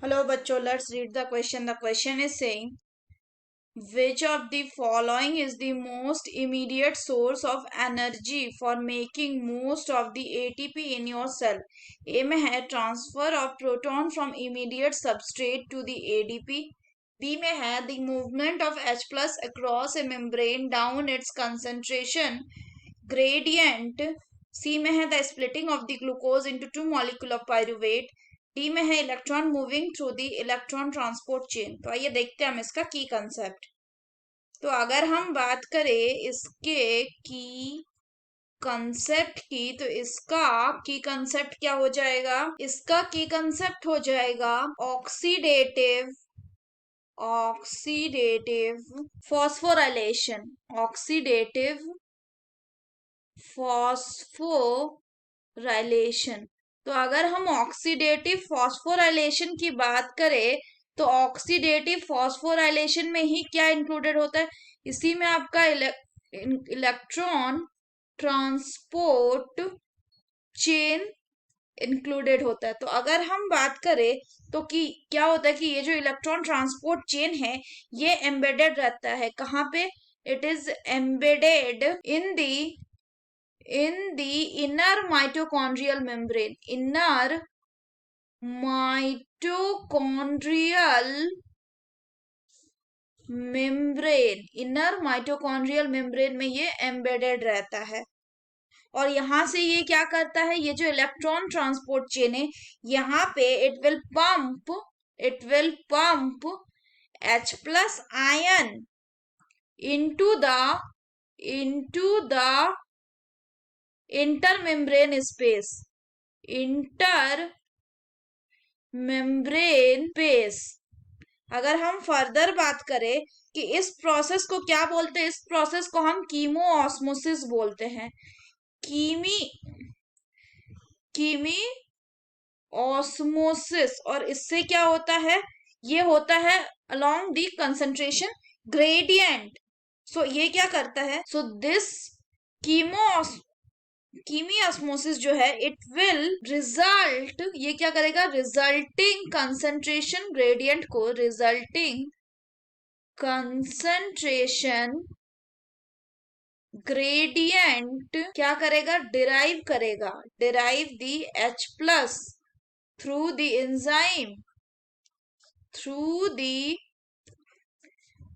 Hello, bachcho. Let's read the question. The question is saying, which of the following is the most immediate source of energy for making most of the ATP in your cell? A में है transfer of proton from immediate substrate to the ADP. B में है the movement of H plus across a membrane down its concentration gradient. C में है the splitting of the glucose into two molecule of pyruvate. D में है electron moving through the electron transport chain. तो आइए देखते हैं हम इसका की कंसेप्ट। तो अगर हम बात करें इसके की कंसेप्ट की, तो इसका की कंसेप्ट क्या हो जाएगा? इसका की कंसेप्ट हो जाएगा ऑक्सीडेटिव फॉस्फोराइलेशन। Oxidative phosphorylation. तो अगर हम ऑक्सीडेटिव फॉस्फोराइलेशन की बात करें तो ऑक्सीडेटिव फॉस्फोराइलेशन में ही क्या इंक्लूडेड होता है? इसी में आपका इलेक्ट्रॉन ट्रांसपोर्ट चेन इंक्लूडेड होता है। तो अगर हम बात करें तो कि क्या होता है कि ये जो इलेक्ट्रॉन ट्रांसपोर्ट चेन है ये एम्बेडेड रहता है कहाँ पे? It is embedded in the inner mitochondrial membrane. inner mitochondrial membrane में ये एम्बेडेड रहता है। और यहां से ये क्या करता है? ये जो इलेक्ट्रॉन ट्रांसपोर्ट चेन है यहाँ पे it will pump H plus ion into the intermembrane space अगर हम फर्दर बात करें कि इस प्रोसेस को क्या बोलते हैं, इस प्रोसेस को हम कीमो ऑस्मोसिस बोलते हैं। कीमी ऑस्मोसिस। और इससे क्या होता है? ये होता है अलोंग द कंसंट्रेशन ग्रेडियंट। सो ये क्या करता है? सो दिस कीमी ऑस्मोसिस जो है इट विल रिजल्ट, ये क्या करेगा? रिजल्टिंग कंसंट्रेशन ग्रेडियंट को क्या करेगा? Derive the H plus through the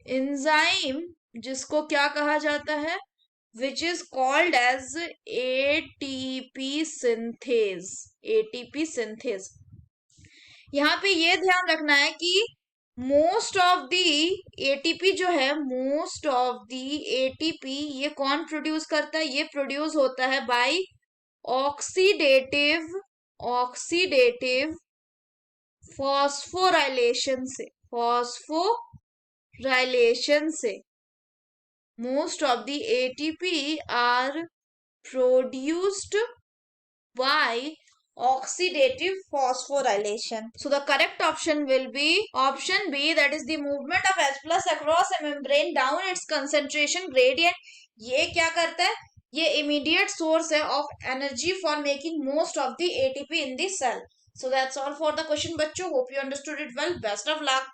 enzyme जिसको क्या कहा जाता है? which is called as ATP synthase। यहाँ पे ये ध्यान रखना है कि मोस्ट ऑफ दी एटीपी जो है, ये कौन प्रोड्यूस करता है? ये प्रोड्यूस होता है बाय ऑक्सीडेटिव फॉस्फोराइलेशन से। Most of the ATP are produced by oxidative phosphorylation. So the correct option will be option B, that is the movement of H plus across a membrane down its concentration gradient. ये क्या करता है? ये immediate source है of energy for making most of the ATP in the cell. So that's all for the question, बच्चों. Hope you understood it well. Best of luck.